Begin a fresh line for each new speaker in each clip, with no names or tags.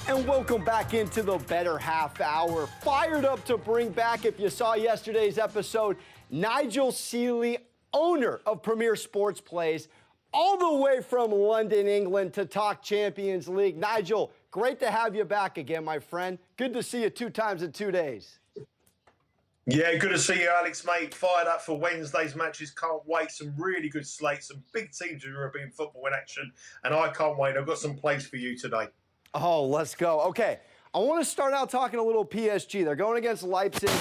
And welcome back into the Bettor half hour. Fired up to bring back, if you saw yesterday's episode, Nigel Seely, owner of Premier Sports Plays, all the way from London, England, to talk Champions League. Nigel, great to have you back again, my friend. Good to see you 2 times in 2 days.
Yeah, good to see you, Alex, mate. Fired up for Wednesday's matches. Can't wait. Some really good slates, some big teams of European football in action, and I can't wait. I've got some plays for you today.
Oh, let's go. Okay, I want to start out talking a little PSG. They're going against Leipzig.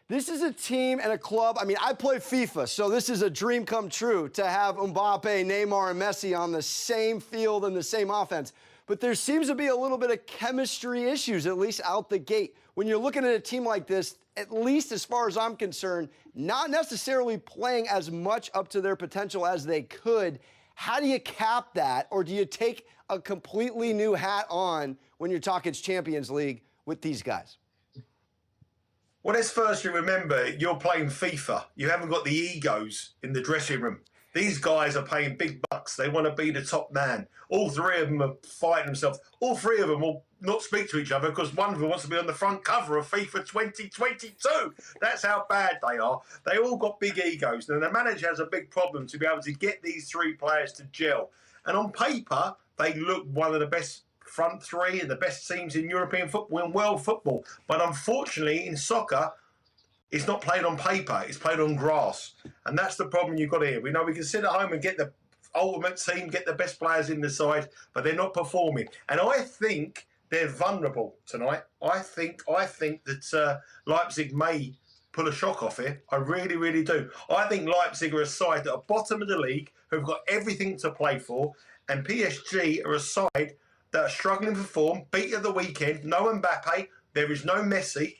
This is a team and a club. I mean, I play FIFA, so this is a dream come true to have Mbappe, Neymar, and Messi on the same field and the same offense. But there seems to be a little bit of chemistry issues, at least out the gate. When you're looking at a team like this, at least as far as I'm concerned, not necessarily playing as much up to their potential as they could. How do you cap that, or do you take a completely new hat on when you're talking Champions League with these guys?
Well, let's firstly remember, you're playing FIFA. You haven't got the egos in the dressing room. These guys are paying big bucks. They want to be the top man. All 3 of them are fighting themselves. All 3 of them will not speak to each other because one of them wants to be on the front cover of FIFA 2022. That's how bad they are. They all got big egos. And the manager has a big problem to be able to get these 3 players to gel. And on paper, they look one of the best front 3 and the best teams in European football and world football. But unfortunately, in soccer, it's not played on paper. It's played on grass. And that's the problem you've got here. We know we can sit at home and get the ultimate team, get the best players in the side, but they're not performing. And I think they're vulnerable tonight. I think that Leipzig may pull a shock off here. I really, really do. I think Leipzig are a side that are bottom of the league, who've got everything to play for, and PSG are a side that are struggling for form, beat at the weekend, no Mbappe, there is no Messi.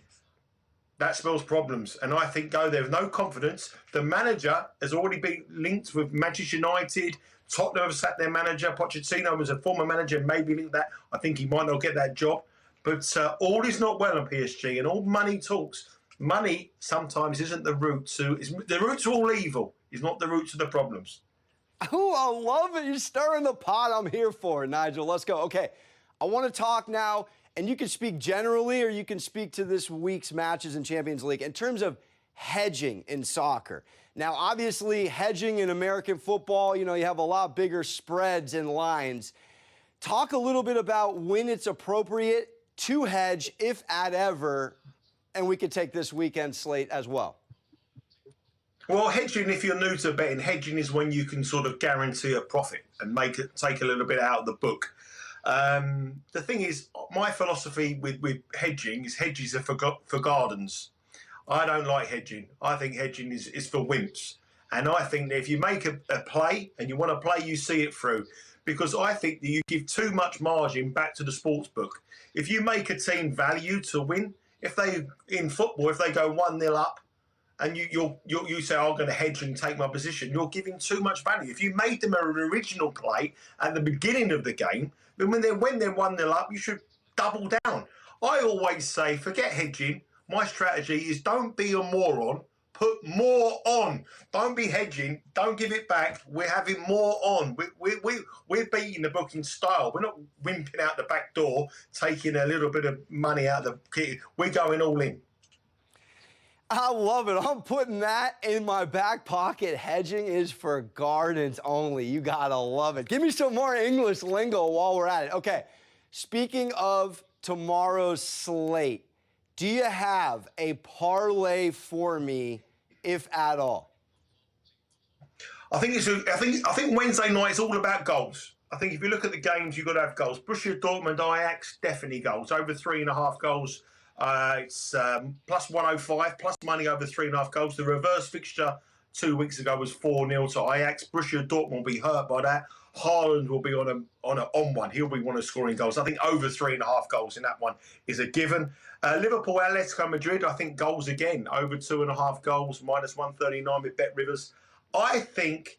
That spells problems. And I think there is no confidence. The manager has already been linked with Manchester United. Tottenham have sacked their manager. Pochettino was a former manager, maybe linked that. I think he might not get that job. But all is not well on PSG, and all money talks. Money sometimes isn't the root to... the root to all evil is not the root to the problems.
Oh, I love it. You're stirring the pot. I'm here for it, Nigel. Let's go. Okay, I want to talk now, and you can speak generally or you can speak to this week's matches in Champions League in terms of hedging in soccer. Now, obviously, hedging in American football, you have a lot bigger spreads and lines. Talk a little bit about when it's appropriate to hedge, if at ever, and we could take this weekend slate as well.
Well, hedging, if you're new to betting, hedging is when you can sort of guarantee a profit and take a little bit out of the book. The thing is, my philosophy with hedging is hedges are for gardens. I don't like hedging. I think hedging is for wimps. And I think that if you make a play and you want to play, you see it through. Because I think that you give too much margin back to the sports book. If you make a team value to win, if they go 1-0 up, and you say, I'm going to hedge and take my position, you're giving too much value. If you made them an original play at the beginning of the game, then when they're 1-0 up, you should double down. I always say, forget hedging. My strategy is don't be a moron. Put more on. Don't be hedging. Don't give it back. We're having more on. We're beating the book in style. We're not wimping out the back door, taking a little bit of money out of the kit. We're going all in.
I love it. I'm putting that in my back pocket. Hedging is for gardens only. You gotta love it. Give me some more English lingo while we're at it. Okay, speaking of tomorrow's slate, do you have a parlay for me, if at all?
I think Wednesday night is all about goals. I think if you look at the games, you've got to have goals. Borussia Dortmund, Ajax, definitely goals. Over 3.5 goals. It's plus 105, plus money over 3.5 goals. The reverse fixture 2 weeks ago was 4-0 to Ajax. Borussia Dortmund will be hurt by that. Haaland will be on one. He'll be one of scoring goals. I think over 3.5 goals in that one is a given. Liverpool, Atletico Madrid, I think goals again. Over 2.5 goals, minus 139 with Bet Rivers. I think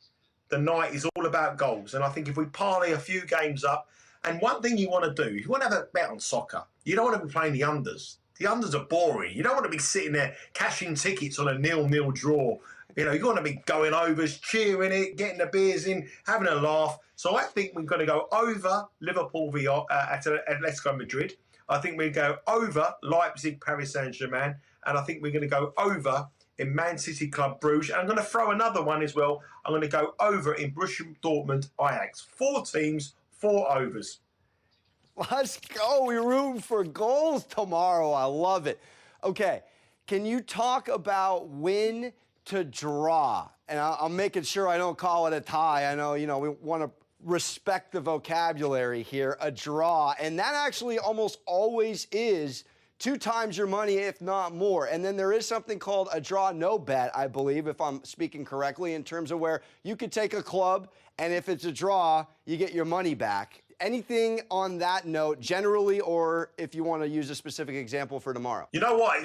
the night is all about goals. And I think if we parlay a few games up, and one thing you want to do, if you want to have a bet on soccer, you don't want to be playing the unders. The unders are boring. You don't want to be sitting there cashing tickets on a 0-0 draw. You want to be going overs, cheering it, getting the beers in, having a laugh. So I think we're going to go over Liverpool at Atletico Madrid. I think we go over Leipzig, Paris Saint-Germain, and I think we're going to go over in Man City Club Bruges. And I'm going to throw another one as well. I'm going to go over in Borussia Dortmund, Ajax. 4 teams, 4 overs.
Let's go. We're rooting for goals tomorrow. I love it. Okay, can you talk about when to draw? And I'm making sure I don't call it a tie. I know, we want to respect the vocabulary here, a draw. And that actually almost always is 2 times your money, if not more. And then there is something called a draw no bet, I believe, if I'm speaking correctly, in terms of where you could take a club, and if it's a draw, you get your money back. Anything on that note, generally, or if you want to use a specific example for tomorrow?
You know what,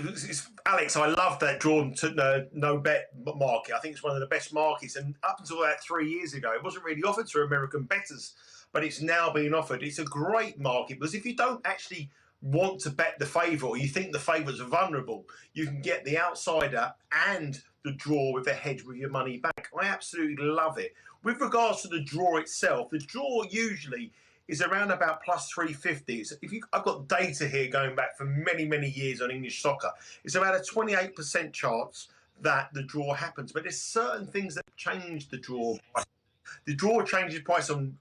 Alex, I love that drawn to no bet market. I think it's one of the best markets. And up until about 3 years ago, it wasn't really offered to American bettors, but it's now being offered. It's a great market because if you don't actually want to bet the favourite, or you think the favourites are vulnerable, you can get the outsider and the draw with the hedge with your money back. I absolutely love it. With regards to the draw itself, the draw usually is around about plus 350. I've got data here going back for many, many years on English soccer. It's about a 28% chance that the draw happens. But there's certain things that change the draw. The draw changes price on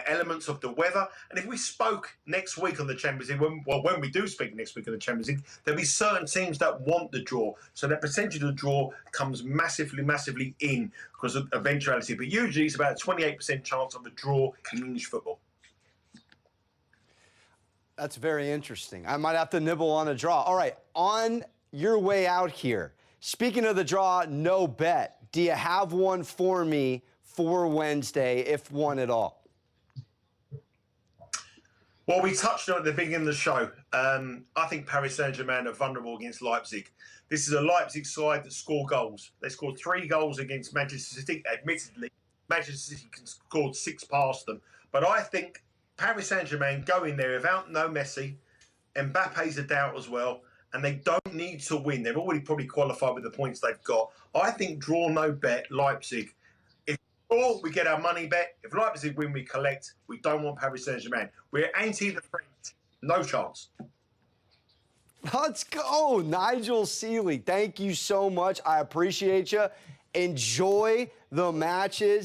elements of the weather. And if we spoke next week on the Champions League, when we do speak next week on the Champions League, there'll be certain teams that want the draw. So that percentage of the draw comes massively, massively in because of eventuality. But usually it's about a 28% chance of a draw in English football.
That's very interesting. I might have to nibble on a draw. All right, on your way out here, speaking of the draw, no bet, do you have one for me for Wednesday, if one at all?
Well, we touched on it at the beginning of the show. I think Paris Saint-Germain are vulnerable against Leipzig. This is a Leipzig side that score goals. They scored 3 goals against Manchester City. Admittedly, Manchester City scored 6 past them. But I think Paris Saint-Germain go in there without no Messi. Mbappe's a doubt as well. And they don't need to win. They've already probably qualified with the points they've got. I think draw no bet, Leipzig. If draw, we get our money back. If Leipzig win, we collect. We don't want Paris Saint-Germain. We're anti the French. No chance.
Let's go, Nigel Seely. Thank you so much. I appreciate you. Enjoy the matches.